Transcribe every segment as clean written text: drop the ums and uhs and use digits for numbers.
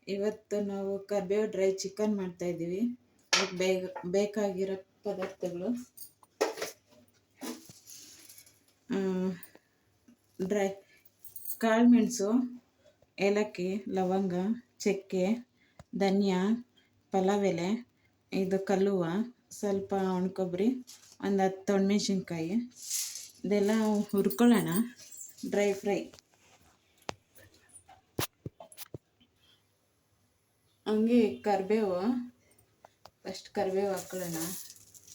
ಇವತ್ತು ನಾವು ಕರ್ಬೇವು ಡ್ರೈ ಚಿಕನ್ ಮಾಡ್ತಾಯಿದ್ದೀವಿ. ಅದಕ್ಕೆ ಬೇಕಾಗಿರೋ ಪದಾರ್ಥಗಳು ಡ್ರೈ ಕಾಳುಮೆಣಸು, ಏಲಕ್ಕಿ, ಲವಂಗ, ಚಕ್ಕೆ, ಧನಿಯಾ, ಪಲಾವ್ ಎಲೆ, ಇದು ಕಲ್ಲುವ, ಸ್ವಲ್ಪ ಒಣಕೊಬ್ಬರಿ, ಒಂದು 10 ಒಣಮೆಣ್ಸಿನ್ಕಾಯಿ. ಇದೆಲ್ಲ ಹುರ್ಕೊಳ್ಳೋಣ. ಡ್ರೈ ಫ್ರೈ ಹಂಗೆ ಕರಿಬೇವು, ಫಸ್ಟ್ ಕರಿಬೇವು ಹಾಕ್ಕೊಳ್ಳೋಣ.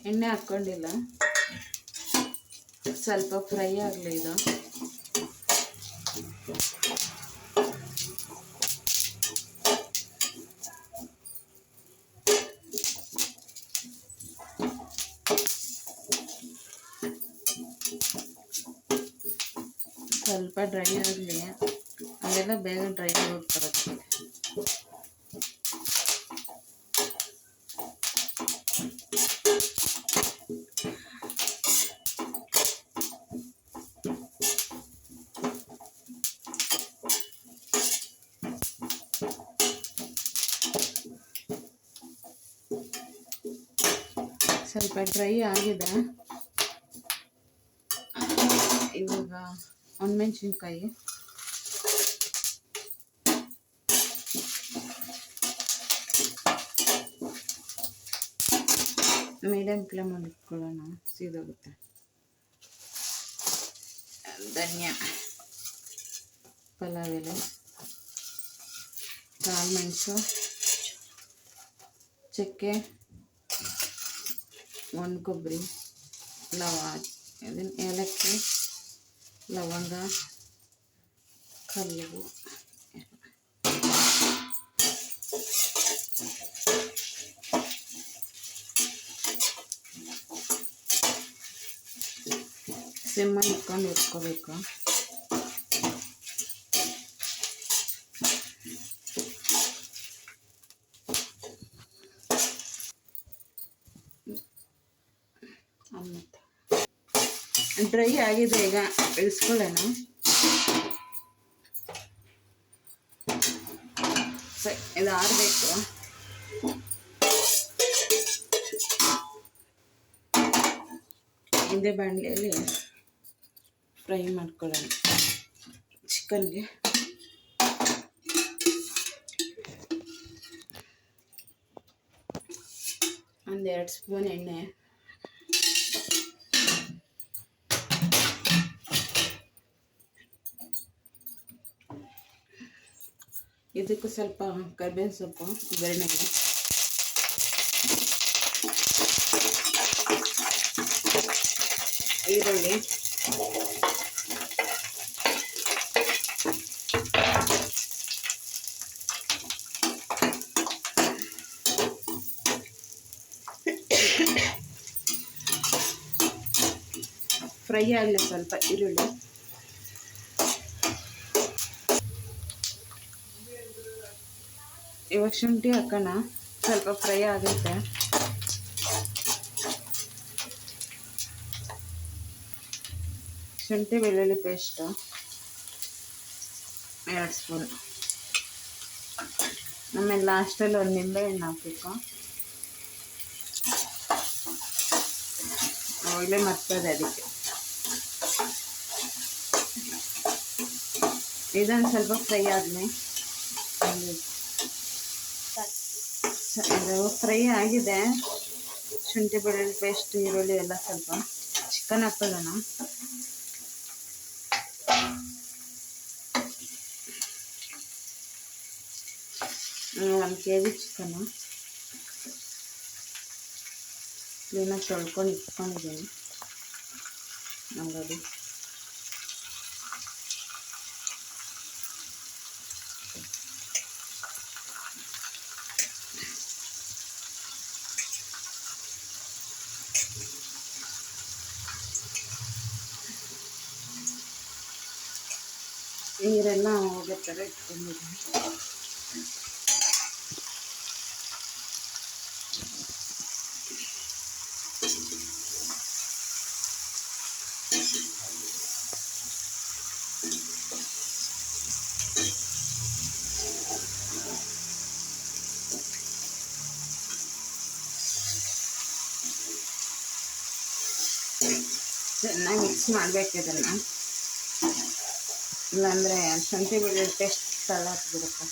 ಎಣ್ಣೆ ಹಾಕ್ಕೊಂಡಿಲ್ಲ, ಸ್ವಲ್ಪ ಫ್ರೈ ಆಗಲಿ ಇದು. ಸ್ವಲ್ಪ ಡ್ರೈ ಆಗಲಿ, ಅವೆಲ್ಲ ಬೇಗ ಡ್ರೈ ಆಗೋಗ್ತಾರೆ. ಸ್ವಲ್ಪ ಡ್ರೈ ಆಗಿದೆ. ಇವಾಗ ಒಣಮೆಣ್ಸಿನ್ಕಾಯಿ, ಮೀಡಿಯಮ್ ಫ್ಲೇಮಲ್ಲಿ ಇಟ್ಕೊಳ್ಳೋಣ, ಸೀದೋಗುತ್ತೆ. ಧನಿಯಾ, ಪಲಾವ್ ಎಲೆ, ಕಾಳುಮೆಣಸು, ಚಕ್ಕೆ, ಒಣಕೊಬ್ಬರಿ, ಇದನ್ನು ಏಲಕ್ಕಿ, ಲವಂಗ, ಕಲ್ಲು, ಸಿಮ್ಮಲ್ಲಿ ಇಟ್ಕೊಂಡು ಇಟ್ಕೋಬೇಕು. ಡ್ರೈ ಆಗಿದೆ, ಈಗ ಇಳಿಸ್ಕೊಳ್ಳೋಣ. ಇದು ಆರಬೇಕು. ಇದೇ ಬಾಣಲೆಯಲ್ಲಿ ಫ್ರೈ ಮಾಡ್ಕೊಳ್ಳೋಣ ಚಿಕನ್ಗೆ. ಒಂದು 2 ಸ್ಪೂನ್ ಎಣ್ಣೆ, ಇದಕ್ಕೂ ಸ್ವಲ್ಪ ಕರಿಬೇವಿನ ಸೊಪ್ಪು, ಒಗ್ಗರಣೆಗೆ, ಈರುಳ್ಳಿ, ಫ್ರೈ ಆಗಲಿ ಸ್ವಲ್ಪ ಈರುಳ್ಳಿ. ಇವಾಗ ಶುಂಠಿ ಹಾಕೋಣ, ಸ್ವಲ್ಪ ಫ್ರೈ ಆಗುತ್ತೆ. ಶುಂಠಿ ಬೆಳ್ಳುಳ್ಳಿ ಪೇಸ್ಟು 2 ಸ್ಪೂನ್. ಆಮೇಲೆ ಲಾಸ್ಟಲ್ಲಿ ಒಂದು ನಿಂಬೆಹಣ್ಣು ಹಾಕಬೇಕು. ಒಳ್ಳೆ ಮರ್ತದೆ ಅದಕ್ಕೆ. ಇದನ್ನು ಸ್ವಲ್ಪ ಫ್ರೈ ಆದ್ಮೇಲೆ ಇದು ಫ್ರೈ ಆಗಿದೆ. ಶುಂಠಿ ಬೆಳ್ಳುಳ್ಳಿ ಪೇಸ್ಟ್, ಈರುಳ್ಳಿ ಎಲ್ಲ ಸ್ವಲ್ಪ. ಚಿಕನ್ ಹಾಕೊಳ್ಳೋಣ. ಒಂದು kg ಚಿಕನ್ನು ಕ್ಲೀನಾಗಿ ತೊಳ್ಕೊಂಡು ಇಟ್ಕೊಂಡಿದ್ದೀನಿ. ನೋಡಿ, ನೀರೆಲ್ಲ ಹೋಗೋ ಥರ ಇಟ್ಕೊಂಡಿದ್ದೀನಿ. ಚೆನ್ನಾಗಿ ಮಿಕ್ಸ್ ಮಾಡಬೇಕು ಇದನ್ನು, ಇಲ್ಲಾಂದರೆ ಶುಂಠಿ ಬೆಳ್ಳುಳ್ಳಿ ಪೇಸ್ಟ್ ತಳ ಹಾಕ್ಬಿಡುತ್ತೆ.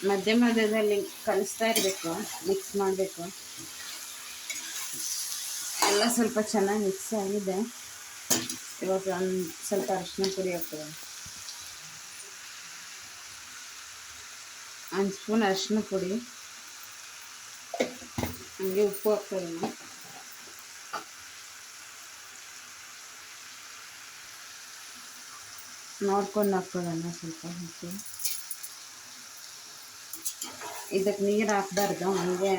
ಮಧ್ಯ ಮಧ್ಯದಲ್ಲಿ ಕಲಿಸ್ತಾ ಇರಬೇಕು, ಮಿಕ್ಸ್ ಮಾಡಬೇಕು. ಎಲ್ಲ ಸ್ವಲ್ಪ ಚೆನ್ನಾಗಿ ಮಿಕ್ಸ್ ಆಗಿದೆ. ಇವಾಗ ಒಂದು ಸ್ವಲ್ಪ ಅರಿಶಿನ ಪುಡಿ ಹಾಕ್ತದೆ, 1 ಸ್ಪೂನ್ ಅರಿಶಿನ ಪುಡಿ, ಹಂಗೆ ಉಪ್ಪು ಹಾಕ್ತದೆ. ನೋಡ್ಕೊಂಡು ಹಾಕ್ಕೊಳ್ಳೋಣ ಸ್ವಲ್ಪ ಉಪ್ಪು. ಇದಕ್ಕೆ ನೀರು ಹಾಕ್ಬಾರ್ದು, ಹಂಗೆ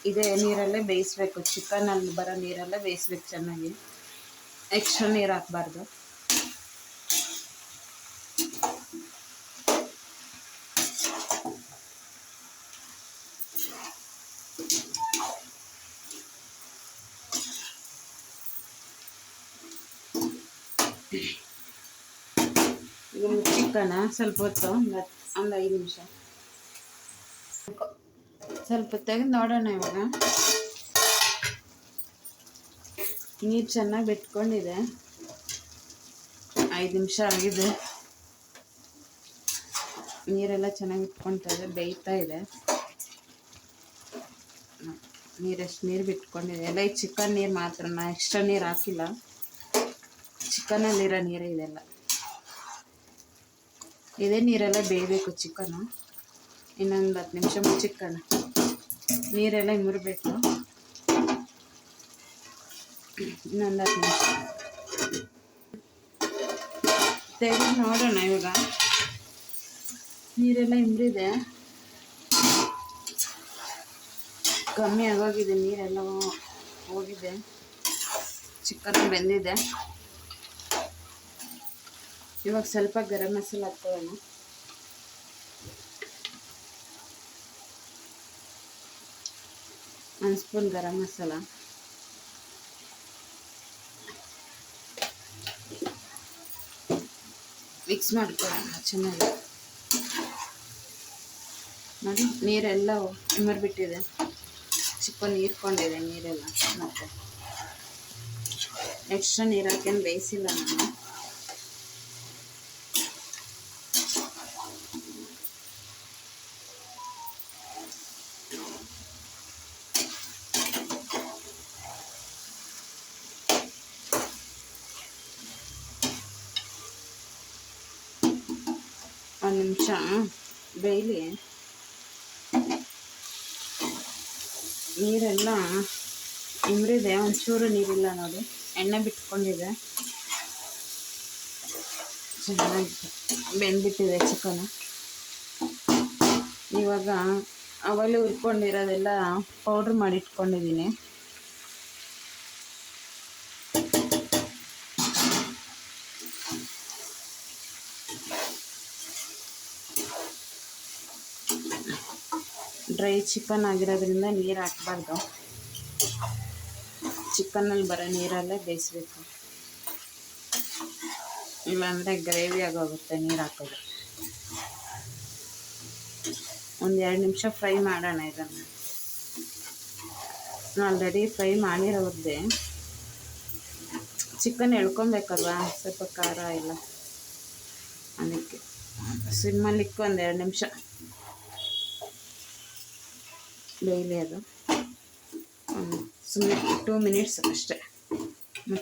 ಇದೇ ನೀರಲ್ಲೇ ಬೇಯಿಸ್ಬೇಕು. ಚಿಕನಲ್ಲಿ ಬರೋ ನೀರಲ್ಲೇ ಬೇಯಿಸ್ಬೇಕು ಚೆನ್ನಾಗಿ, ಎಕ್ಸ್ಟ್ರಾ ನೀರು ಹಾಕ್ಬಾರ್ದು. ಈಗ ಚಿಕನ ಸ್ವಲ್ಪ ಹೊತ್ತು ಒಂದು 5 ನಿಮಿಷ ಸ್ವಲ್ಪ ತೆಗೆದು ನೋಡೋಣ. ಇವಾಗ ನೀರು ಚೆನ್ನಾಗಿ ಬಿಟ್ಕೊಂಡಿದೆ, 5 ನಿಮಿಷ ಆಗಿದೆ. ನೀರೆಲ್ಲ ಚೆನ್ನಾಗಿ ಇಟ್ಕೊಳ್ತಾ ಇದೆ, ಬೇಯ್ತಾ ಇದೆ. ನೀರೆಷ್ಟು ನೀರು ಬಿಟ್ಕೊಂಡಿದೆ, ಎಲ್ಲ ಈ ಚಿಕನ್ ನೀರು ಮಾತ್ರ, ನಾ ಎಕ್ಸ್ಟ್ರಾ ನೀರು ಹಾಕಿಲ್ಲ. ಚಿಕನಲ್ಲಿರೋ ನೀರೇ ಇದೆಲ್ಲ, ಇದೇ ನೀರೆಲ್ಲ ಬೇಯಬೇಕು ಚಿಕನು. ಇನ್ನೊಂದು 10 ನಿಮಿಷ ಚಿಕನ್ ನೀರೆಲ್ಲ ಇಮರ್ಬೇಕು. ಇನ್ನೊಂದು 10 ನಿಮಿಷ ತೆಗೆದು ನೋಡೋಣ. ಇವಾಗ ನೀರೆಲ್ಲ ಇಮ್ರಿದೆ, ಕಮ್ಮಿ ಆಗೋಗಿದೆ, ನೀರೆಲ್ಲ ಹೋಗಿದೆ, ಚಿಕನ್ ಬೆಂದಿದೆ. ಇವಾಗ ಸ್ವಲ್ಪ ಗರಂ ಮಸಾಲ ಹಾಕ್ಕೊಳ್ಳೋಣ. ಒಂದು ಸ್ಪೂನ್ ಗರಂ ಮಸಾಲ, ಮಿಕ್ಸ್ ಮಾಡ್ಕೊಳ್ಳೋಣ ಚೆನ್ನಾಗಿ. ನೋಡಿ ನೀರೆಲ್ಲ ಇಮರ್ಬಿಟ್ಟಿದೆ, ಚಿಕನ್ ಹೀರ್ಕೊಂಡಿದೆ ನೀರೆಲ್ಲ. ಮತ್ತೆ ಎಕ್ಸ್ಟ್ರಾ ನೀರು ಹಾಕೇನು ಬೇಯಿಸಿಲ್ಲ ನಾನು. ಒಂದು ನಿಮಿಷ ಬೇಯಲಿ. ನೀರೆಲ್ಲ ಇಮ್ರಿದೆ, ಒಂಚೂರು ನೀರಿಲ್ಲ ನೋಡಿ, ಎಣ್ಣೆ ಬಿಟ್ಕೊಂಡಿದೆ, ಚೆನ್ನಾಗಿ ಬೆಂದ್ಬಿಟ್ಟಿದೆ ಚಿಕನು. ಇವಾಗ ಅವಲ್ಲಿ ಹುರ್ಕೊಂಡಿರೋದೆಲ್ಲ ಪೌಡ್ರ್ ಮಾಡಿ ಇಟ್ಕೊಂಡಿದ್ದೀನಿ. ಡ್ರೈ ಚಿಕನ್ ಆಗಿರೋದ್ರಿಂದ ನೀರು ಹಾಕಬಾರ್ದು, ಚಿಕನ್ನಲ್ಲಿ ಬರೋ ನೀರಲ್ಲೇ ಬೇಯಿಸ್ಬೇಕು, ಇಲ್ಲಾಂದರೆ ಗ್ರೇವಿ ಆಗೋಗುತ್ತೆ ನೀರು ಹಾಕೋದು. ಒಂದು 2 ನಿಮಿಷ ಫ್ರೈ ಮಾಡೋಣ ಇದನ್ನು. ಆಲ್ರೆಡಿ ಫ್ರೈ ಮಾಡಿರೋದೇ, ಚಿಕನ್ ಎಳ್ಕೊಬೇಕಲ್ವ, ಸ್ವಲ್ಪ ಖಾರ ಎಲ್ಲ, ಅದಕ್ಕೆ ಸಿಮ್ಮಲ್ಲಿಟ್ಟು ಒಂದು 2 ನಿಮಿಷ ಬೇಯಲಿ. ಅದು ಸುಮ್ಮನೆ 2 ಮಿನಿಟ್ಸ್ ಅಷ್ಟೇ.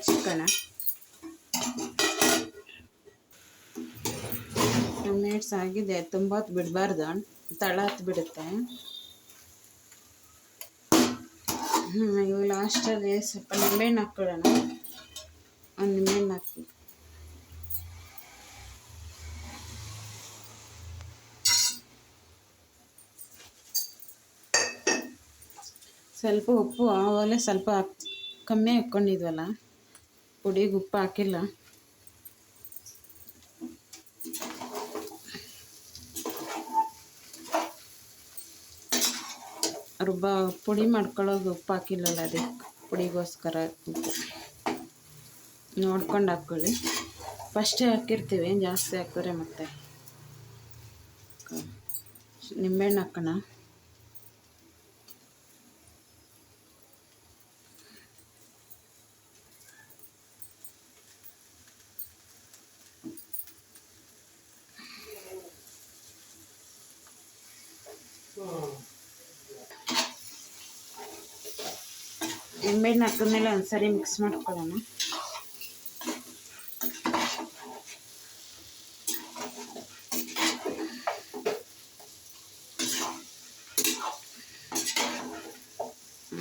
ಚಿಕನ 2 ಮಿನಿಟ್ಸ್ ಆಗಿದೆ, ತುಂಬ ಹೊತ್ತು ಬಿಡಬಾರ್ದು, ತಳ ಹತ್ತು ಬಿಡುತ್ತೆ. ಇವು ಲಾಸ್ಟಲ್ಲಿ ಸ್ವಲ್ಪ ನಿಂಬೆಹಣ್ಣು ಹಾಕ್ಕೊಳ್ಳೋಣ. ಒಂದು ನಿಂಬೆಹಣ್ಣು ಹಾಕಿ ಸ್ವಲ್ಪ ಉಪ್ಪು ಆವಾಗಲೇ ಸ್ವಲ್ಪ ಕಮ್ಮಿ ಹಾಕ್ಕೊಂಡಿದ್ವಲ್ಲ, ಪುಡಿಗೆ ಉಪ್ಪು ಹಾಕಿಲ್ಲ. ಪುಡಿ ಮಾಡ್ಕೊಳ್ಳೋದು ಉಪ್ಪು ಹಾಕಿಲ್ಲಲ್ಲ, ಅದಕ್ಕೆ ಪುಡಿಗೋಸ್ಕರ ಉಪ್ಪು ನೋಡ್ಕೊಂಡು ಹಾಕ್ಕೊಳ್ಳಿ. ಫಸ್ಟೇ ಹಾಕಿರ್ತೀವಿ, ಜಾಸ್ತಿ ಹಾಕಿದ್ರೆ ಮತ್ತೆ ನಿಂಬೆಹಣ್ಣು ಹಾಕೋಣ. ನಿಂಬೆಹಣ್ಣು ಹಾಕಿದ್ಮೇಲೆ ಒಂದ್ಸರಿ ಮಿಕ್ಸ್ ಮಾಡ್ಕೊಳ್ಳೋಣ.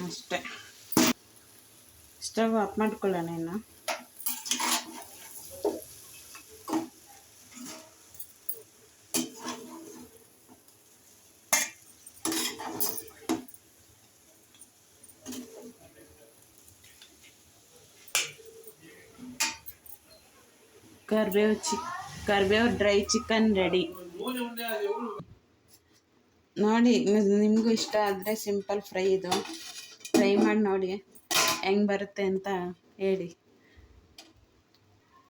ಅಷ್ಟೇ, ಸ್ಟವ್ ಆಫ್ ಮಾಡ್ಕೊಳ್ಳೋಣ. ಇನ್ನು ಕರಿಬೇವು ಡ್ರೈ ಚಿಕನ್ ರೆಡಿ. ನೋಡಿ, ನಿಮಗೂ ಇಷ್ಟ ಆದರೆ ಸಿಂಪಲ್ ಫ್ರೈ ಇದು ಟ್ರೈ ಮಾಡಿ ನೋಡಿ ಹೆಂಗೆ ಬರುತ್ತೆ ಅಂತ ಹೇಳಿ.